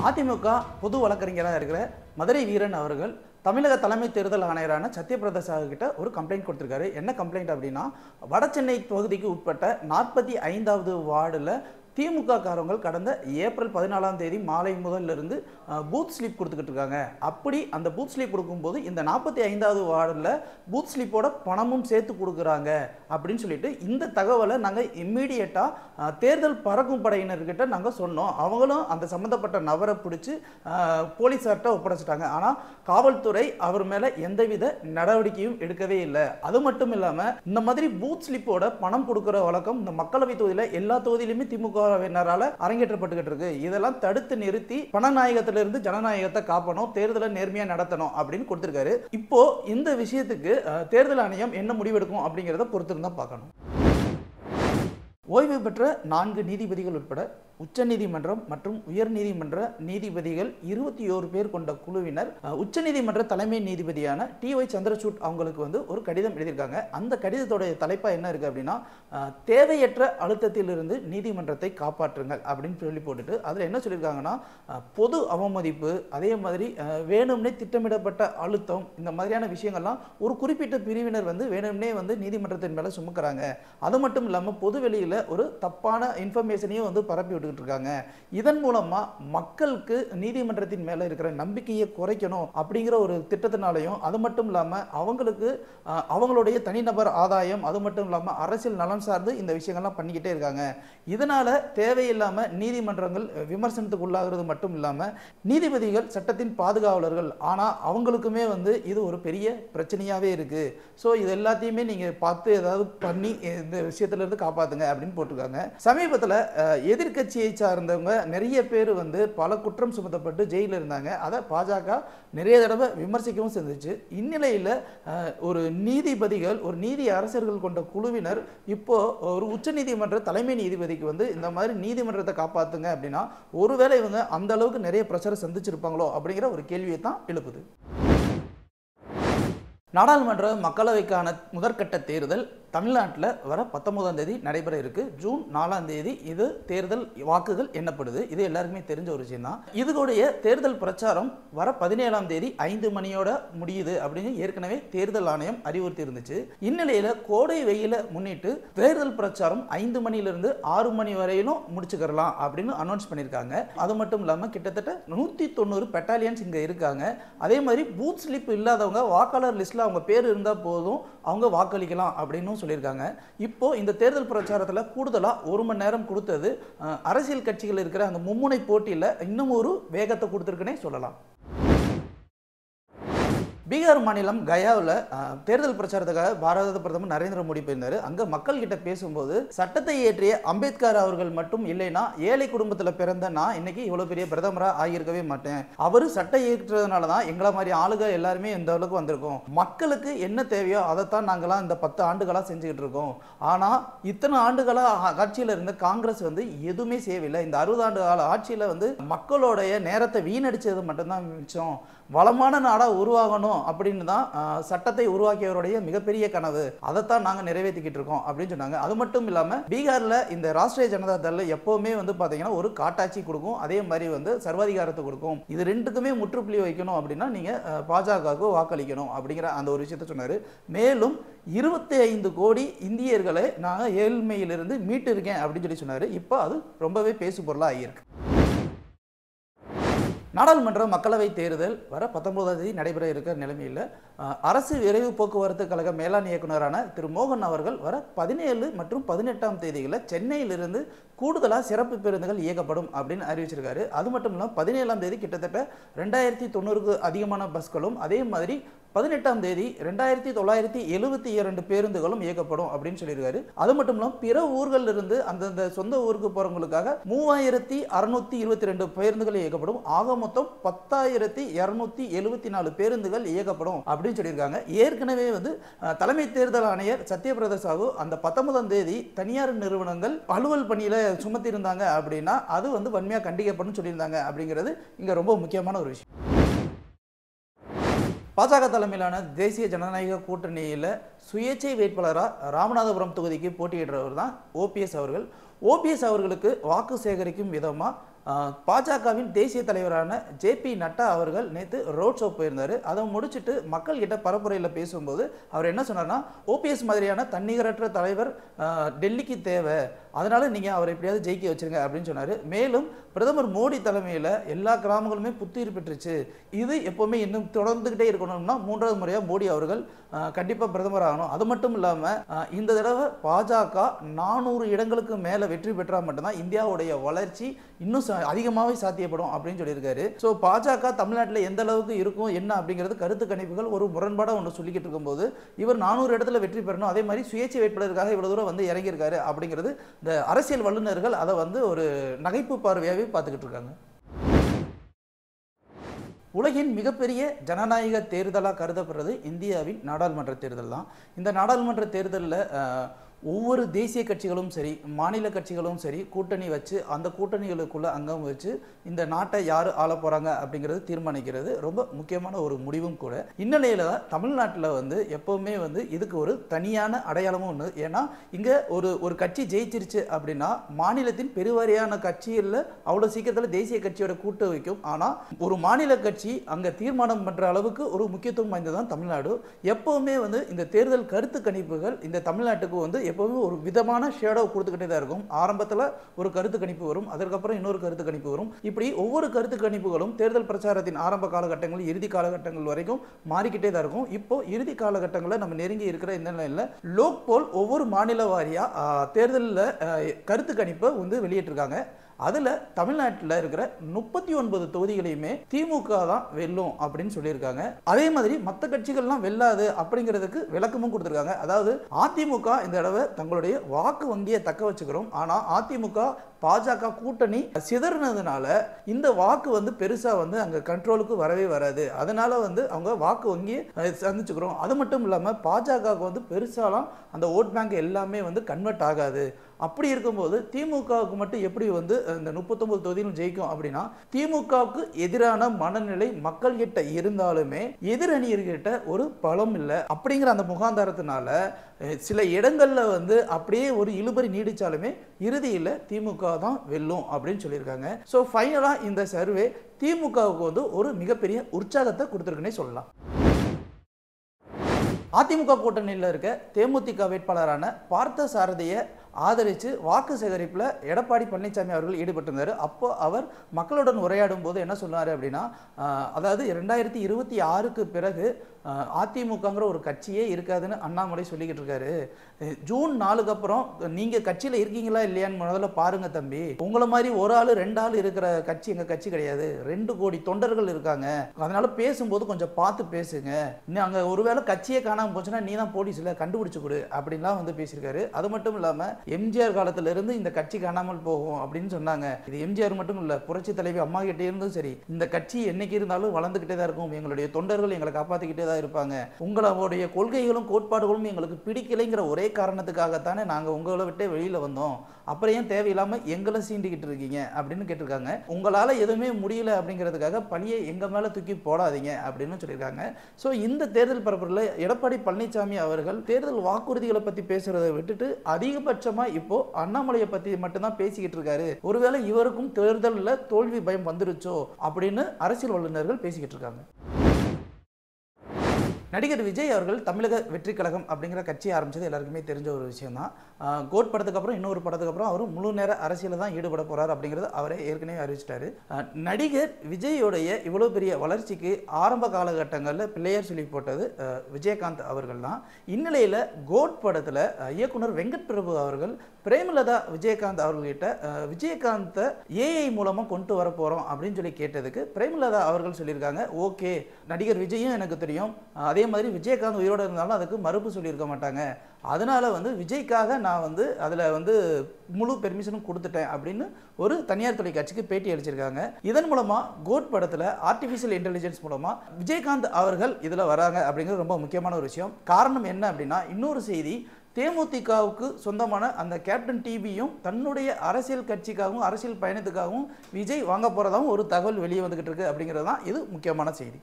அதிமுக பொது வழக்கறிஞராக இருக்கிற மதுரை வீரன் அவர்கள் தமிழக தலைமை தேர்தல் ஆணையரான சத்யபிரதா சாஹூ கிட்ட ஒரு கம்ப்ளைண்ட் கொடுத்திருக்காரு. என்ன கம்ப்ளைண்ட் அப்படின்னா, வடசென்னை தொகுதிக்கு உட்பட்ட 45வது வார்டில் திமுக காரங்கள் கடந்த ஏப்ரல் 14ஆம் தேதி மாலை முதல்லிருந்து பூத் ஸ்லிப் கொடுத்துக்கிட்டு இருக்காங்க. அப்படி அந்த பூத் ஸ்லிப் கொடுக்கும்போது இந்த 45வது வார்டில் பூத் ஸ்லிப்போட பணமும் சேர்த்து கொடுக்குறாங்க அப்படின்னு சொல்லிட்டு இந்த தகவலை நாங்கள் இம்மீடியட்டாக தேர்தல் பறக்கும் படையினர்கிட்ட நாங்கள் சொன்னோம். அவங்களும் அந்த சம்மந்தப்பட்ட நபரை பிடிச்சி போலீஸார்கிட்ட ஒப்படைச்சிட்டாங்க. ஆனால் காவல்துறை அவர் மேலே எந்தவித நடவடிக்கையும் எடுக்கவே இல்லை. அது மட்டும் இல்லாமல் இந்த மாதிரி பூத் ஸ்லிப்போட பணம் கொடுக்குற வழக்கம் இந்த மக்களவை தொகுதியில் எல்லா தொகுதியிலுமே திமுக அரங்கேற்றப்பட்டுக்கிட்டு இருக்கு. இதெல்லாம் தடுத்து நிறுத்தி பணநாயகத்திலிருந்து ஜனநாயகத்தை காப்பணும், தேர்தலை நேர்மையா நடத்தணும் அப்படின்னு கொடுத்திருக்காரு. இப்போ இந்த விஷயத்துக்கு தேர்தல் ஆணையம் என்ன முடிவெடுக்கும் அப்படிங்கிறத பொறுத்திருந்தா பார்க்கணும். ஓய்வு பெற்ற 4 நீதிபதிகள் உட்பட உச்சநீதிமன்றம் மற்றும் உயர்நீதிமன்ற நீதிபதிகள் 21 பேர் கொண்ட குழுவினர் உச்சநீதிமன்ற தலைமை நீதிபதியான டி.ஒய். சந்திரசூட் அவங்களுக்கு ஒரு கடிதம் எழுதியிருக்காங்க. அந்த கடிதத்தோடைய தலைப்பா என்ன இருக்கு அப்படின்னா, தேவையற்ற அழுத்தத்திலிருந்து நீதிமன்றத்தை காப்பாற்றுங்கள் அப்படின்னு சொல்லி போட்டுட்டு அதில் என்ன சொல்லியிருக்காங்கன்னா, பொது அவமதிப்பு, அதே மாதிரி வேணும்னே திட்டமிடப்பட்ட அழுத்தம், இந்த மாதிரியான விஷயங்கள்லாம் ஒரு குறிப்பிட்ட பிரிவினர் வேணும்னே நீதிமன்றத்தின் மேலே சுமக்கிறாங்க. அது மட்டும் இல்லாமல் பொது வெளியில் ஒரு தப்பான இன்ஃபர்மேஷனையும் பரப்பி விட்டுக்கிட்டு இருக்காங்க. இதன் மூலமா மக்களுக்கு நீதிமன்றத்தின் மேல இருக்கிற நம்பிக்கையை குறைக்கணும் அப்படிங்கிற ஒரு திட்டத்தினாலையும், அது மட்டும் இல்லாம அவங்களுக்கு அவங்களுடைய தனிநபர் ஆதாயம், அது மட்டும் இல்லாம அரசியல் நலன் சார்ந்து இந்த விஷயங்கள்லாம் பண்ணிக்கிட்டே இருக்காங்க. இதனால தேவையில்லாம நீதிமன்றங்கள் விமர்சனத்துக்கு உள்ளாகிறது மட்டும் இல்லாம நீதிபதிகள் சட்டத்தின் பாதுகாவலர்கள், ஆனா அவங்களுக்குமே இது ஒரு பெரிய பிரச்சனையாவே இருக்கு. ஸோ இது எல்லாத்தையுமே நீங்க பார்த்து ஏதாவது பண்ணி இந்த விஷயத்துல இருந்து காப்பாத்துங்க அப்படின்னு போட்டிருக்காங்க. சமீபத்தில் எதிர்கட்சியை சார்ந்தவங்க நிறைய பேர் பல குற்றம் சுமத்தப்பட்டு ஜெயிலில் இருந்தாங்க. அதை பாஜக நிறைய தடவை விமர்சிக்கவும் செஞ்சிச்சு. இந்நிலையில் ஒரு நீதிபதிகள், ஒரு நீதி அரசர்கள் கொண்ட குழுவினர் இப்போ ஒரு உச்சநீதிமன்ற தலைமை நீதிபதிக்கு இந்த மாதிரி நீதிமன்றத்தை காப்பாத்துங்க அப்படின்னா, ஒருவேளை இவங்க அந்த அளவுக்கு நிறைய பிரச்சனை சந்திச்சிருப்பாங்களோ அப்படிங்கிற ஒரு கேள்வியை தான் எழுப்புது. நாடாளுமன்ற மக்களவைக்கான முதற்கட்ட தேர்தல் தமிழ்நாட்டில் வர 19ஆம் தேதி நடைபெற இருக்கு. ஜூன் 4ஆம் தேதி இது தேர்தல் வாக்குகள் எண்ணப்படுது. இது எல்லாருக்குமே தெரிஞ்ச ஒரு விஷயம் தான். இதுடைய தேர்தல் பிரச்சாரம் வர 17ஆம் தேதி 5 மணியோட முடியுது அப்படின்னு ஏற்கனவே தேர்தல் ஆணையம் அறிவுறுத்தி இருந்துச்சு. இந்நிலையில கோடை வெயில முன்னிட்டு தேர்தல் பிரச்சாரம் 5 மணிலிருந்து 6 மணி வரையிலும் முடிச்சுக்கலாம் அப்படின்னு அனௌன்ஸ் பண்ணியிருக்காங்க. அது மட்டும் இல்லாமல் கிட்டத்தட்ட 190 பெட்டாலியன்ஸ் இங்கே இருக்காங்க. அதே மாதிரி பூத் ஸ்லிப் இல்லாதவங்க வாக்காளர் லிஸ்ட்ல அவங்க பேர் இருந்தால் போதும், அவங்க வாக்களிக்கலாம் அப்படின்னு சொல்லியிருக்காங்க. இப்போ இந்த தேர்தல் பிரச்சாரத்தில் கூடுதலா 1 மணி நேரம் கொடுத்தது அரசியல் கட்சிகள் இருக்கிற அந்த மும்முனை போட்டியில் இன்னும் ஒரு வேகத்தை கொடுத்துருக்குன்னே சொல்லலாம். பீகார் மாநிலம் கயாவில் தேர்தல் பிரச்சாரத்துக்காக பாரத பிரதமர் நரேந்திர மோடி போயிருந்தார். அங்கே மக்கள் கிட்ட பேசும்போது, சட்டத்தை இயற்றிய அம்பேத்கர் அவர்கள் மட்டும் இல்லைன்னா ஏழை குடும்பத்தில் பிறந்த நான் இன்னைக்கு இவ்வளோ பெரிய பிரதமராக ஆகியிருக்கவே மாட்டேன். அவர் சட்டம் இயற்றதுனால தான் எங்களை மாதிரி ஆளுக எல்லாருமே இந்த அளவுக்கு வந்திருக்கோம். மக்களுக்கு என்ன தேவையோ அதைத்தான் நாங்களாம் இந்த 10 ஆண்டுகளாக செஞ்சுக்கிட்டு இருக்கோம். ஆனால் இத்தனை ஆண்டுகளாக ஆட்சியில் இருந்த காங்கிரஸ் எதுவுமே செய்யவில்லை. இந்த 60 ஆண்டு கால ஆட்சியில் மக்களுடைய நேரத்தை வீணடிச்சது மட்டும்தான் மிச்சம். வளமான நாடாக உருவாகணும் அப்படின்னு தான் சட்டத்தை உருவாக்கியவருடைய மிகப்பெரிய கனவு. அதைத்தான் நாங்கள் நிறைவேற்றிக்கிட்டு இருக்கோம் அப்படின்னு சொன்னாங்க. அது மட்டும் இல்லாமல் பீகாரில் இந்த ராஷ்டிரிய ஜனதா தள் எப்பவுமே பார்த்தீங்கன்னா ஒரு காட்டாட்சி கொடுக்கும், அதே மாதிரி சர்வாதிகாரத்தை கொடுக்கும். இது ரெண்டுக்குமே முற்றுப்புள்ளி வைக்கணும் அப்படின்னா நீங்கள் பாஜகவுக்கு வாக்களிக்கணும் அப்படிங்கிற அந்த ஒரு விஷயத்த சொன்னார். மேலும் 25 கோடி இந்தியர்களை நாங்கள் ஏழ்மையிலிருந்து மீட்டு இருக்கேன் அப்படின்னு சொல்லி சொன்னார். இப்போ அது ரொம்பவே பேசு பொருளாக ஆகியிருக்கு. நாடாளுமன்ற மக்களவை தேர்தல் வர 19ஆம் தேதி நடைபெற இருக்கிற நிலைமையில் அரசு விரைவு போக்குவரத்து கழக மேலாண் இயக்குநரான திரு மோகன் அவர்கள் வர 17 மற்றும் 18ஆம் தேதிகளில் சென்னையிலிருந்து கூடுதலாக சிறப்பு பேருந்துகள் இயக்கப்படும் அப்படின்னு அறிவிச்சிருக்காரு. அது மட்டும் இல்லாமல் 17ஆம் தேதி கிட்டத்தட்ட 2090க்கு அதிகமான பஸ்களும், அதே மாதிரி 18ஆம் தேதி 2972 பேருந்துகளும் இயக்கப்படும் அப்படின்னு சொல்லியிருக்காரு. அது மட்டும் இல்லாமல் பிற ஊர்களில் இருந்து அந்தந்த சொந்த ஊருக்கு போறவங்களுக்காக 3622 பேருந்துகள் இயக்கப்படும். ஆக மொத்தம் 10,274 பேருந்துகள் இயக்கப்படும் அப்படின்னு சொல்லியிருக்காங்க. ஏற்கனவே தலைமை தேர்தல் ஆணையர் சத்யபிரதா சாஹூ அந்த 19ஆம் தேதி தனியார் நிறுவனங்கள் அலுவல் பணியில சுமத்தி இருந்தாங்க அப்படின்னா அது வன்மையா கண்டிக்கப்படும் சொல்லியிருந்தாங்க. அப்படிங்கிறது இங்க ரொம்ப முக்கியமான ஒரு விஷயம். பாஜக தலைமையிலான தேசிய ஜனநாயக கூட்டணியில் சுயேட்சை வேட்பாளராக ராமநாதபுரம் தொகுதிக்கு போட்டியிடுறவர் தான் ஓபிஎஸ் அவர்கள். ஓபிஎஸ் அவர்களுக்கு வாக்கு சேகரிக்கும் விதமாக பாஜகவின் தேசிய தலைவரான ஜே.பி. நட்டா அவர்கள் நேற்று ரோட் ஷோ போயிருந்தார். அதை முடிச்சுட்டு மக்கள் கிட்ட பரப்புரையில் பேசும்போது அவர் என்ன சொன்னார்னா, ஓபிஎஸ் மாதிரியான தன்னிகரற்ற தலைவர் டெல்லிக்கு தேவை, அதனால நீங்கள் அவரை எப்படியாவது ஜெயிக்க வச்சிருங்க அப்படின்னு சொன்னார். மேலும் பிரதமர் மோடி தலைமையில் எல்லா கிராமங்களுமே புத்துயிர் பெற்றுச்சு, இது எப்போவுமே இன்னும் தொடர்ந்துகிட்டே இருக்கணும்னா 3வது முறையாக மோடி அவர்கள் கண்டிப்பாக பிரதமர் ஆகணும். அது மட்டும் இல்லாமல் இந்த தடவை பாஜக 400 இடங்களுக்கு மேலே வெற்றி பெற்றால் மட்டும்தான் இந்தியாவுடைய வளர்ச்சி இன்னும் அதிகமாகவே சாத்தியப்படும் அப்படின்னு சொல்லியிருக்காரு. ஸோ பாஜக தமிழ்நாட்டில் எந்த அளவுக்கு இருக்கும் என்ன அப்படிங்கிறது கருத்து கணிப்புகள் ஒரு முரண்பாடாக ஒன்று சொல்லிக்கிட்டு இருக்கும்போது இவர் 400 இடத்துல வெற்றி பெறணும், அதே மாதிரி சுயேட்சை வேட்பாளருக்காக இவ்வளவு தூரம் வந்து இறங்கியிருக்காரு அப்படிங்கிறது இந்த அரசியல் வல்லுநர்கள் அதை வந்து ஒரு நகைப்பு பார்வையாகவே பார்த்துக்கிட்டு இருக்காங்க. உலகின் மிகப்பெரிய ஜனநாயக தேர்தலாக கருதப்படுறது இந்தியாவின் நாடாளுமன்ற தேர்தல் தான். இந்த நாடாளுமன்ற தேர்தலில் ஒவ்வொரு தேசிய கட்சிகளும் சரி, மாநில கட்சிகளும் சரி, கூட்டணி வச்சு அந்த கூட்டணிகளுக்குள்ள அங்கம் வச்சு இந்த நாட்டை யார் ஆள போறாங்க அப்படிங்கிறது தீர்மானிக்கிறது ரொம்ப முக்கியமான ஒரு முடிவும் கூட. இந்நிலையில தான் தமிழ்நாட்டில் வந்து எப்பவுமே வந்து இதுக்கு ஒரு தனியான அடையாளமும் ஒன்று. ஏன்னா இங்க ஒரு கட்சி ஜெயிச்சிருச்சு அப்படின்னா மாநிலத்தின் பெருவாரியான கட்சியில் அவ்வளோ சீக்கிரத்தில் தேசிய கட்சியோட கூட்டு வைக்கும். ஆனால் ஒரு மாநில கட்சி அங்கே தீர்மானம் பண்ற அளவுக்கு ஒரு முக்கியத்துவம் வாய்ந்ததான் தமிழ்நாடு. எப்பவுமே வந்து இந்த தேர்தல் கருத்து கணிப்புகள் இந்த தமிழ்நாட்டுக்கு வந்து எப்பவுமே ஒரு விதமான ஷேடோ கொடுத்துக்கிட்டே தான் இருக்கும். ஆரம்பத்தில் ஒரு கருத்து கணிப்பு வரும், அதற்கப்புறம் இன்னொரு கருத்து கணிப்பு வரும். இப்படி ஒவ்வொரு கருத்து கணிப்புகளும் தேர்தல் பிரச்சாரத்தின் ஆரம்ப காலகட்டங்கள் இறுதி காலகட்டங்கள் வரைக்கும் மாறிக்கிட்டே தான் இருக்கும். இப்போ இறுதி காலகட்டங்களில் நம்ம நெருங்கி இருக்கிற இந்த நிலையில் லோக் போல் ஒவ்வொரு மாநில வாரியா தேர்தலில் கருத்து கணிப்பை வந்து வெளியிட்டிருக்காங்க. அதில் தமிழ்நாட்டில் இருக்கிற 39 தொகுதிகளையுமே திமுக தான் வெல்லும் அப்படின்னு சொல்லியிருக்காங்க. அதே மாதிரி மற்ற கட்சிகள்லாம் வெல்லாது அப்படிங்கிறதுக்கு விளக்கமும் கொடுத்துருக்காங்க. அதாவது அதிமுக இந்த தடவை தங்களுடைய வாக்கு வங்கியை தக்க வச்சுக்கிறோம், ஆனால் அதிமுக பாஜக கூட்டணி சிதறினதுனால இந்த வாக்கு வந்து பெருசா வந்து அங்க கண்ட்ரோலுக்கு வரவே வராது, அதனால வந்து அவங்க வாக்கு வங்கியை சந்திச்சுக்கிறோம். அது மட்டும் இல்லாம பாஜகவுக்கு வந்து பெருசாலாம் அந்த ஓட் பேங்க் எல்லாமே வந்து கன்வெர்ட் ஆகாது. அப்படி இருக்கும்போது திமுகவுக்கு மட்டும் எப்படி வந்து இந்த 39 தொகுதிகளும் ஜெயிக்கும் அப்படின்னா, திமுகவுக்கு எதிரான மனநிலை மக்கள் கிட்ட இருந்தாலுமே எதிரணியர்கிட்ட ஒரு பலம் இல்லை அப்படிங்கிற அந்த முகாந்தாரத்தினால சில இடங்கள்ல வந்து அப்படியே ஒரு இழுபறி நீடிச்சாலுமே இறுதியில் திமுக தான் வெல்லும் அப்படின்னு சொல்லியிருக்காங்க. ஸோ ஃபைனலாக இந்த சர்வே திமுகவுக்கு வந்து ஒரு மிகப்பெரிய உற்சாகத்தை கொடுத்துருக்குன்னே சொல்லலாம். அதிமுக கூட்டணியில் இருக்க தேமுதிக வேட்பாளரான பார்த்த சாரதியை ஆதரித்து வாக்கு சேகரிப்பில் எடப்பாடி பழனிசாமி அவர்கள் ஈடுபட்டிருந்தார். அப்போ அவர் மக்களுடன் உரையாடும் போது என்ன சொன்னார் அப்படின்னா, அதாவது 2026க்கு பிறகு அதிமுகங்கிற ஒரு கட்சியே இருக்காதுன்னு அண்ணாமலை சொல்லிக்கிட்டு இருக்காரு. ஜூன் 4க்கு அப்புறம் நீங்கள் கட்சியில் இருக்கீங்களா இல்லையான்னு முதல்ல பாருங்க தம்பி, உங்களை மாதிரி ஒரு ஆள் 2 ஆள் இருக்கிற கட்சி எங்கள் கட்சி கிடையாது, 2 கோடி தொண்டர்கள் இருக்காங்க, அதனால பேசும்போது கொஞ்சம் பார்த்து பேசுங்க, நாங்கள் ஒருவேளை கட்சியே காணாமல் போச்சுன்னா நீ தான் போலீஸில் கண்டுபிடிச்சு கொடு அப்படின்லாம் வந்து பேசியிருக்காரு. அது மட்டும் இல்லாமல் எம்ஜிஆர் காலத்துல இருந்து இந்த கட்சி காணாமல் போகும் அப்படின்னு சொன்னாங்க. இது எம்ஜிஆர் மட்டும் இல்ல, புரட்சி தலைவி அம்மா கிட்டே இருந்தும் சரி, இந்த கட்சி என்னைக்கு இருந்தாலும் வளர்ந்துகிட்டே தான் இருக்கும், எங்களுடைய தொண்டர்கள் எங்களை காப்பாற்றிக்கிட்டே தான் இருப்பாங்க, உங்களுடைய கொள்கைகளும் கோட்பாடுகளும் எங்களுக்கு பிடிக்கலைங்கிற ஒரே காரணத்துக்காகத்தானே நாங்கள் உங்களை விட்டே வெளியில வந்தோம், அப்புறம் ஏன் தேவையில்லாம எங்களை சீண்டிக்கிட்டு இருக்கீங்க அப்படின்னு கேட்டிருக்காங்க. உங்களால எதுவுமே முடியல அப்படிங்கிறதுக்காக பழியை எங்க மேல தூக்கி போடாதீங்க அப்படின்னு சொல்லியிருக்காங்க. ஸோ இந்த தேர்தல் பரப்புரையில் எடப்பாடி பழனிசாமி அவர்கள் தேர்தல் வாக்குறுதிகளை பத்தி பேசுறதை விட்டுட்டு அதிகபட்சமா இப்போ அண்ணாமலையை பத்தி மட்டும்தான் பேசிக்கிட்டு இருக்காரு. ஒருவேளை இவருக்கும் தேர்தலில் தோல்வி பயம் வந்துருச்சோ அப்படின்னு அரசியல் வல்லுநர்கள் பேசிக்கிட்டு இருக்காங்க. நடிகர் விஜய் அவர்கள் தமிழக வெற்றி கழகம் அப்படிங்கிற கட்சி ஆரம்பிச்சது எல்லாருக்குமே தெரிஞ்ச ஒரு விஷயம் தான். கோட் படத்துக்கு அப்புறம் இன்னொரு படத்துக்கு அப்புறம் அவர் முழு நேர அரசியலில் தான் ஈடுபட போறார் அப்படிங்கிறது அவரே ஏற்கனவே அறிவிச்சிட்டாரு. நடிகர் விஜயோடைய இவ்வளவு பெரிய வளர்ச்சிக்கு ஆரம்ப காலகட்டங்களில் பிள்ளையார் சொல்லி போட்டது விஜயகாந்த் அவர்கள் தான். இந்நிலையில் கோட் படத்தில் இயக்குனர் வெங்கட் பிரபு அவர்கள் பிரேமலதா விஜயகாந்த் அவர்கள்கிட்ட விஜயகாந்தை ஏஐ மூலமா கொண்டு வர போறோம் அப்படின்னு சொல்லி கேட்டதுக்கு பிரேமலதா அவர்கள் சொல்லியிருக்காங்க, ஓகே நடிகர் விஜயும் எனக்கு தெரியும், அதே மாதிரி விஜயகாந்த் உயிரோடு இருந்தாலும் அதுக்கு மறுப்பு சொல்லியிருக்க மாட்டாங்க, அதனால வந்து விஜய்க்காக நான் வந்து அதில் வந்து முழு பெர்மிஷனும் கொடுத்துட்டேன் அப்படின்னு ஒரு தனியார் தொலைக்காட்சிக்கு பேட்டி அளிச்சிருக்காங்க. இதன் மூலமா கோட் படத்தில் ஆர்டிஃபிஷியல் இன்டெலிஜென்ஸ் மூலமா விஜயகாந்த் அவர்கள் இதில் வராங்க அப்படிங்கிறது ரொம்ப முக்கியமான ஒரு விஷயம். காரணம் என்ன அப்படின்னா, இன்னொரு செய்தி, தேமுதிகவுக்கு சொந்தமான அந்த கேப்டன் டிவியும் தன்னுடைய அரசியல் கட்சிக்காகவும் அரசியல் பயணத்துக்காகவும் விஜய் வாங்க போறதாகவும் ஒரு தகவல் வெளியே வந்துகிட்டு இருக்கு அப்படிங்கிறது தான் இது முக்கியமான செய்தி.